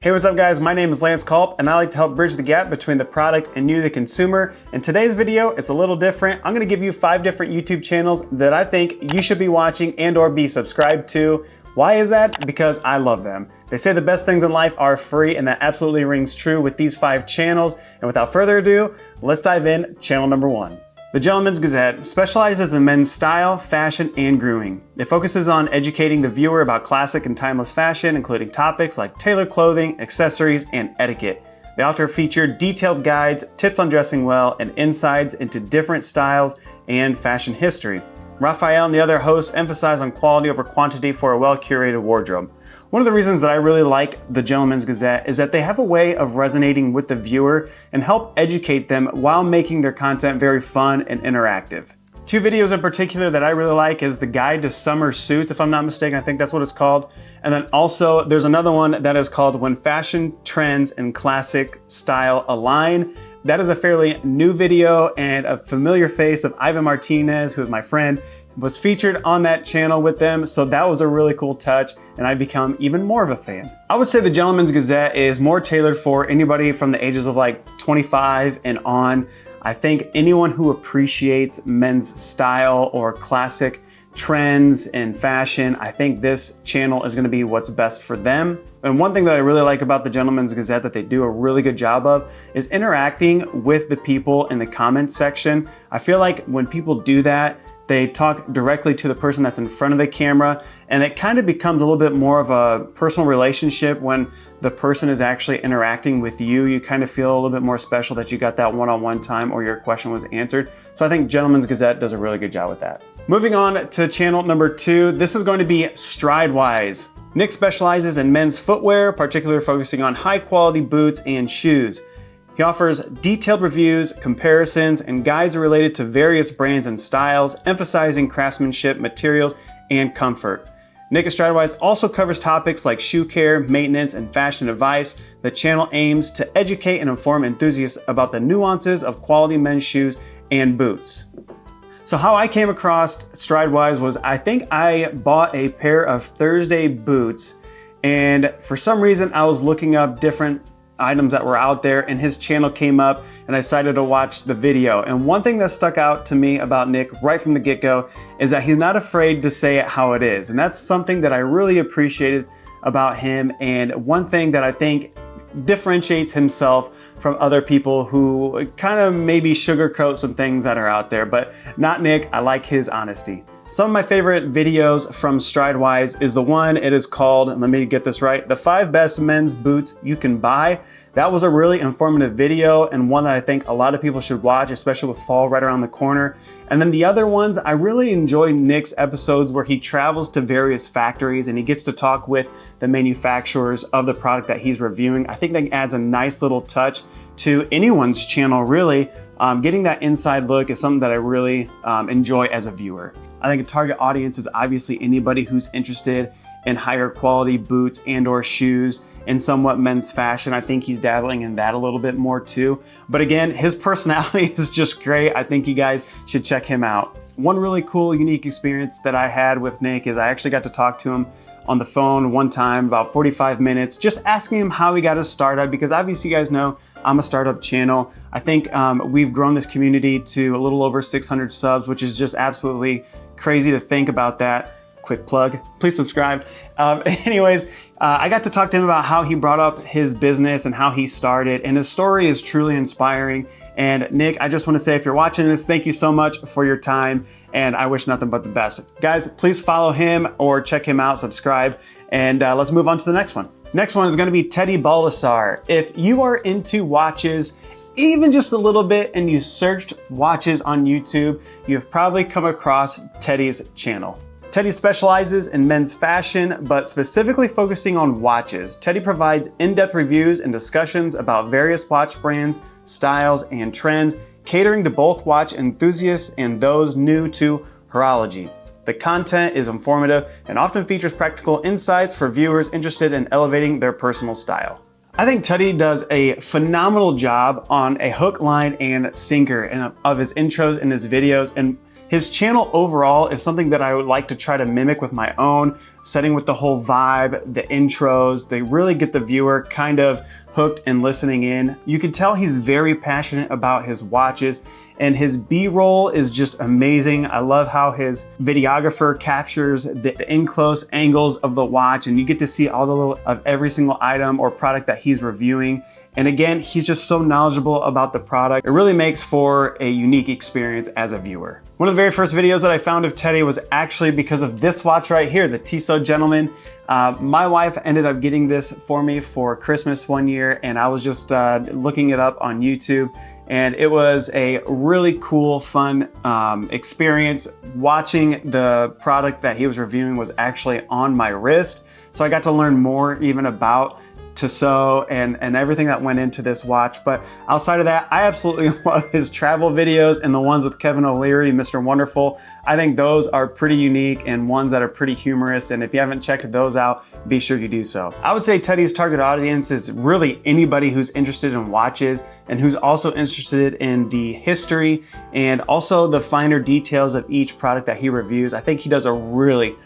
Hey, what's up guys? My name is Lance Culp and I like to help bridge the gap between the product and you, the consumer. In today's video, it's a little different. I'm gonna give you 5 different YouTube channels that I think you should be watching and or be subscribed to. Why is that? Because I love them. They say the best things in life are free, and that absolutely rings true with these 5 channels. And without further ado, let's dive in. Channel number 1. The Gentleman's Gazette specializes in men's style, fashion, and grooming. It focuses on educating the viewer about classic and timeless fashion, including topics like tailored clothing, accessories, and etiquette. They also feature detailed guides, tips on dressing well, and insights into different styles and fashion history. Raphael and the other hosts emphasize on quality over quantity for a well-curated wardrobe. One of the reasons that I really like the Gentleman's Gazette is that they have a way of resonating with the viewer and help educate them while making their content very fun and interactive. 2 videos in particular that I really like is the Guide to Summer Suits, if I'm not mistaken, I think that's what it's called. And then also there's another one that is called When Fashion Trends and Classic Style Align. That is a fairly new video, and a familiar face of Ivan Martinez, who is my friend, was featured on that channel with them, so that was a really cool touch, and I've become even more of a fan. I would say the Gentleman's Gazette is more tailored for anybody from the ages of like 25 and on. I think anyone who appreciates men's style or classic trends and fashion, I think this channel is gonna be what's best for them. And one thing that I really like about the Gentleman's Gazette that they do a really good job of is interacting with the people in the comment section. I feel like when people do that, they talk directly to the person that's in front of the camera, and it kind of becomes a little bit more of a personal relationship when the person is actually interacting with you. You kind of feel a little bit more special that you got that one-on-one time or your question was answered. So I think Gentleman's Gazette does a really good job with that. Moving on to channel number 2, this is going to be Stridewise. Nick specializes in men's footwear, particularly focusing on high quality boots and shoes. He offers detailed reviews, comparisons, and guides related to various brands and styles, emphasizing craftsmanship, materials, and comfort. Nick at Stridewise also covers topics like shoe care, maintenance, and fashion advice. The channel aims to educate and inform enthusiasts about the nuances of quality men's shoes and boots. So how I came across Stridewise was I think I bought a pair of Thursday boots, and for some reason I was looking up different items that were out there and his channel came up and I decided to watch the video. And one thing that stuck out to me about Nick right from the get-go is that he's not afraid to say it how it is. And that's something that I really appreciated about him, and one thing that I think differentiates himself from other people who kind of maybe sugarcoat some things that are out there, but not Nick. I like his honesty. Some of my favorite videos from Stridewise is the one, it is called, let me get this right, the 5 best men's boots you can buy. That was a really informative video and one that I think a lot of people should watch, especially with fall right around the corner. And then the other ones, I really enjoy Nick's episodes where he travels to various factories and he gets to talk with the manufacturers of the product that he's reviewing. I think that adds a nice little touch to anyone's channel, really. Getting that inside look is something that I really enjoy as a viewer. I think a target audience is obviously anybody who's interested in higher quality boots and or shoes and somewhat men's fashion. I think he's dabbling in that a little bit more too. But again, his personality is just great. I think you guys should check him out. One really cool, unique experience that I had with Nick is I actually got to talk to him on the phone one time, about 45 minutes, just asking him how he got his startup, because obviously you guys know I'm a startup channel. I think we've grown this community to a little over 600 subs, which is just absolutely crazy to think about that. Quick plug, please subscribe. Anyways, I got to talk to him about how he brought up his business and how he started, and his story is truly inspiring. And Nick, I just want to say, if you're watching this, thank you so much for your time, and I wish nothing but the best. Guys, please follow him or check him out, subscribe, and let's move on to the next one. Next one is going to be TeddyBaldassarre. If you are into watches, even just a little bit, and you searched watches on YouTube, you've probably come across Teddy's channel. Teddy specializes in men's fashion, but specifically focusing on watches. Teddy provides in-depth reviews and discussions about various watch brands, styles, and trends, catering to both watch enthusiasts and those new to horology. The content is informative and often features practical insights for viewers interested in elevating their personal style. I think Teddy does a phenomenal job on a hook, line, and sinker of his intros and his videos, and his channel overall is something that I would like to try to mimic with my own. setting with the whole vibe, the intros. They really get the viewer kind of hooked and listening in. You can tell he's very passionate about his watches, and his B-roll is just amazing. I love how his videographer captures the in-close angles of the watch, and you get to see all the little of every single item or product that he's reviewing. And again, he's just so knowledgeable about the product. It really makes for a unique experience as a viewer. One of the very first videos that I found of Teddy was actually because of this watch right here, the Tissot Gentleman. My wife ended up getting this for me for Christmas one year, and I was just looking it up on YouTube, and it was a really cool, fun experience. Watching the product that he was reviewing was actually on my wrist, so I got to learn more even about Tissot and everything that went into this watch. But outside of that, I absolutely love his travel videos and the ones with Kevin O'Leary, Mr. Wonderful. I think those are pretty unique and ones that are pretty humorous, and if you haven't checked those out, be sure you do so. I would say Teddy's target audience is really anybody who's interested in watches and who's also interested in the history and also the finer details of each product that he reviews. I think he does a really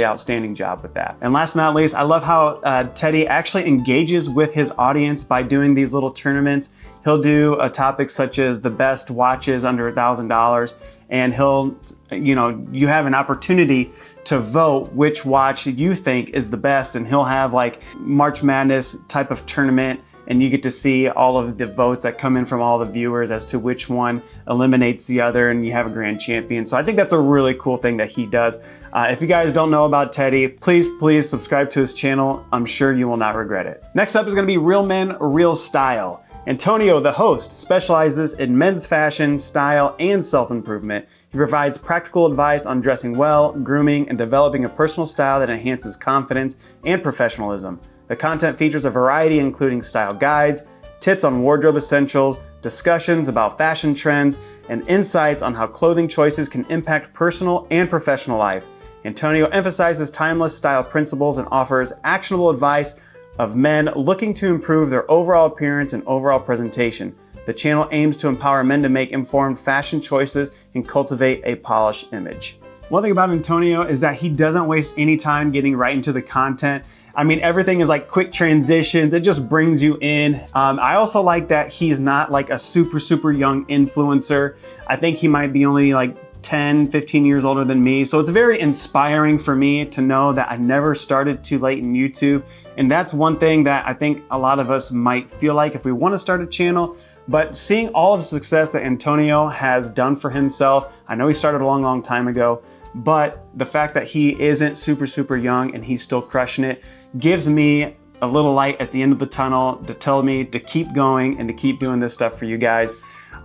outstanding job with that. And last but not least, I love how Teddy actually engages with his audience by doing these little tournaments. He'll do a topic such as the best watches under $1,000, and he'll, you have an opportunity to vote which watch you think is the best, and he'll have like March Madness type of tournament, and you get to see all of the votes that come in from all the viewers as to which one eliminates the other, and you have a grand champion. So I think that's a really cool thing that he does. If you guys don't know about Teddy, please subscribe to his channel. I'm sure you will not regret it. Next up is gonna be Real Men, Real Style. Antonio, the host, specializes in men's fashion, style, and self-improvement. He provides practical advice on dressing well, grooming, and developing a personal style that enhances confidence and professionalism. The content features a variety including style guides, tips on wardrobe essentials, discussions about fashion trends, and insights on how clothing choices can impact personal and professional life. Antonio emphasizes timeless style principles and offers actionable advice of men looking to improve their overall appearance and overall presentation. The channel aims to empower men to make informed fashion choices and cultivate a polished image. One thing about Antonio is that he doesn't waste any time getting right into the content. I mean, everything is like quick transitions. It just brings you in. I also like that he's not like a super young influencer. I think he might be only like 10, 15 years older than me. So it's very inspiring for me to know that I never started too late in YouTube. And that's one thing that I think a lot of us might feel like if we want to start a channel. But seeing all of the success that Antonio has done for himself, I know he started a long time ago, but the fact that he isn't super young and he's still crushing it gives me a little light at the end of the tunnel to tell me to keep going and to keep doing this stuff for you guys.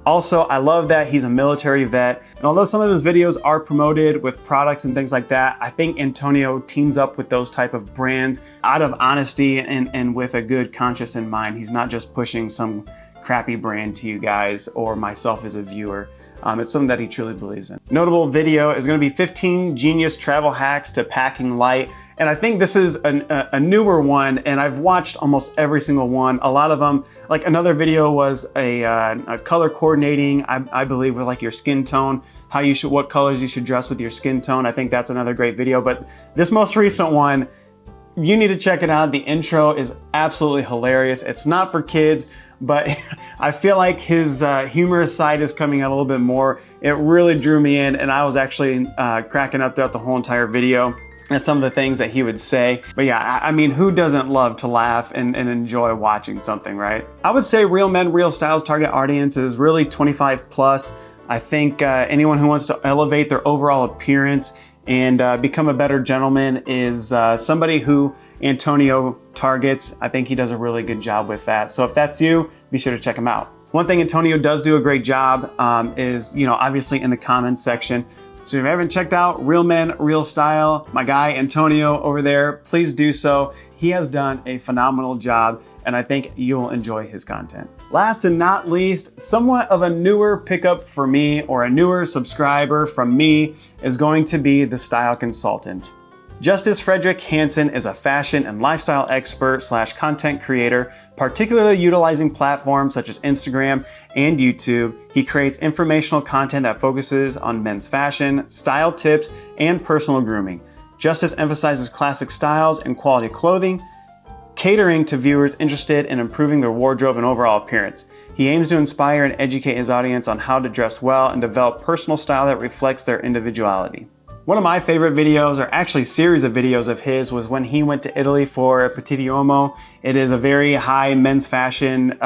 Also, I love that he's a military vet, and although some of his videos are promoted with products and things like that, I think Antonio teams up with those type of brands out of honesty and with a good conscience in mind. He's not just pushing some crappy brand to you guys or myself as a viewer. It's something that he truly believes in. Notable video is gonna be 15 genius travel hacks to packing light. And I think this is a newer one, and I've watched almost every single one. A lot of them, like another video was a color coordinating, I believe, with like your skin tone, what colors you should dress with your skin tone. I think that's another great video. But this most recent one, you need to check it out. The intro is absolutely hilarious. It's not for kids, but I feel like his humorous side is coming out a little bit more. It really drew me in, and I was actually cracking up throughout the whole entire video at some of the things that he would say. But yeah, I mean, who doesn't love to laugh and enjoy watching something, right? I would say Real Men, Real Style's target audience is really 25 plus. I think anyone who wants to elevate their overall appearance and become a better gentleman is somebody who Antonio targets. I think he does a really good job with that. So if that's you, be sure to check him out. One thing Antonio does do a great job is, obviously in the comments section. So if you haven't checked out Real Men, Real Style, my guy Antonio over there, please do so. He has done a phenomenal job, and I think you'll enjoy his content. Last and not least, somewhat of a newer pickup for me, or a newer subscriber from me, is going to be the Style Consultant. Justice Frederick Hansen is a fashion and lifestyle expert / content creator, particularly utilizing platforms such as Instagram and YouTube. He creates informational content that focuses on men's fashion, style tips, and personal grooming. Justice emphasizes classic styles and quality clothing, catering to viewers interested in improving their wardrobe and overall appearance. He aims to inspire and educate his audience on how to dress well and develop personal style that reflects their individuality. One of my favorite videos, or actually series of videos of his, was when he went to Italy for Petit Uomo. It is a very high men's fashion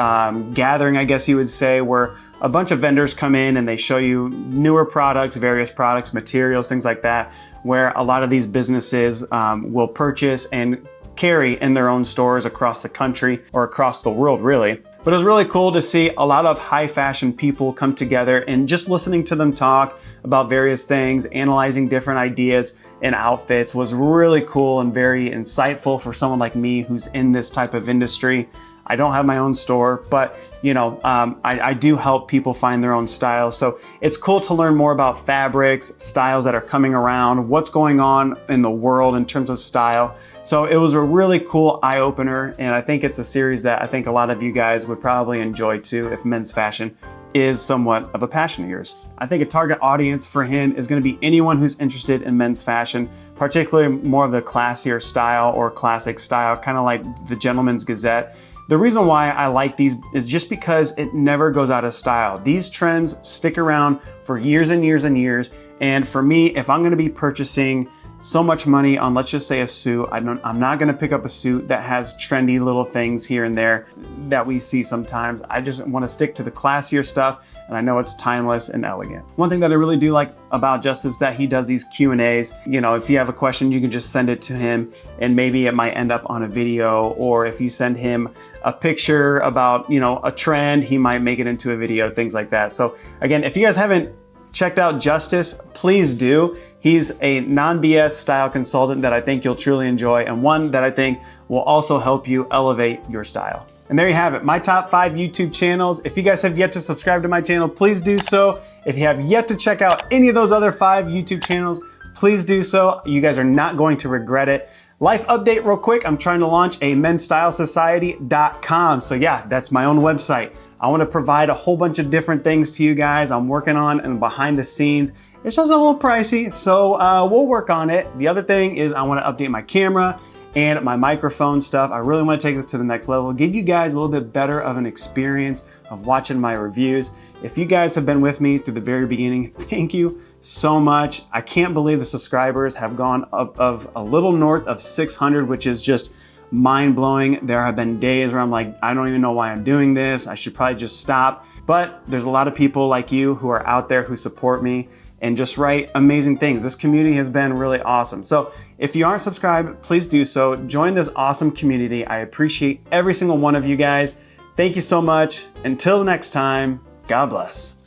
gathering, I guess you would say, where a bunch of vendors come in and they show you newer products, various products, materials, things like that, where a lot of these businesses will purchase and carry in their own stores across the country or across the world, really. But it was really cool to see a lot of high fashion people come together and just listening to them talk about various things, analyzing different ideas and outfits was really cool and very insightful for someone like me who's in this type of industry. I don't have my own store, but I do help people find their own style. So it's cool to learn more about fabrics, styles that are coming around, what's going on in the world in terms of style. So it was a really cool eye opener. And I think it's a series that I think a lot of you guys would probably enjoy too if men's fashion is somewhat of a passion of yours. I think a target audience for him is going to be anyone who's interested in men's fashion, particularly more of the classier style or classic style, kind of like the Gentleman's Gazette. The reason why I like these is just because it never goes out of style. These trends stick around for years and years and years. And for me, if I'm gonna be purchasing so much money on, let's just say, a suit, I'm not gonna pick up a suit that has trendy little things here and there that we see sometimes. I just wanna stick to the classier stuff, and I know it's timeless and elegant. One thing that I really do like about Justice is that he does these Q&As. If you have a question, you can just send it to him and maybe it might end up on a video, or if you send him a picture about, a trend, he might make it into a video, things like that. So again, if you guys haven't checked out Justice, please do. He's a non-BS style consultant that I think you'll truly enjoy, and one that I think will also help you elevate your style. And there you have it, my top 5 YouTube channels. If you guys have yet to subscribe to my channel, please do so. If you have yet to check out any of those other 5 YouTube channels, please do so. You guys are not going to regret it. Life update real quick, I'm trying to launch a mensstylesociety.com. So yeah, that's my own website. I want to provide a whole bunch of different things to you guys. I'm working on and behind the scenes. It's just a little pricey, so we'll work on it. The other thing is I want to update my camera and my microphone stuff. I really want to take this to the next level, give you guys a little bit better of an experience of watching my reviews. If you guys have been with me through the very beginning, thank you so much. I can't believe the subscribers have gone up of a little north of 600, which is just mind-blowing. There have been days where I'm like, I don't even know why I'm doing this. I should probably just stop. But there's a lot of people like you who are out there who support me and just write amazing things. This community has been really awesome. So if you aren't subscribed, please do so. Join this awesome community. I appreciate every single one of you guys. Thank you so much. Until next time, God bless.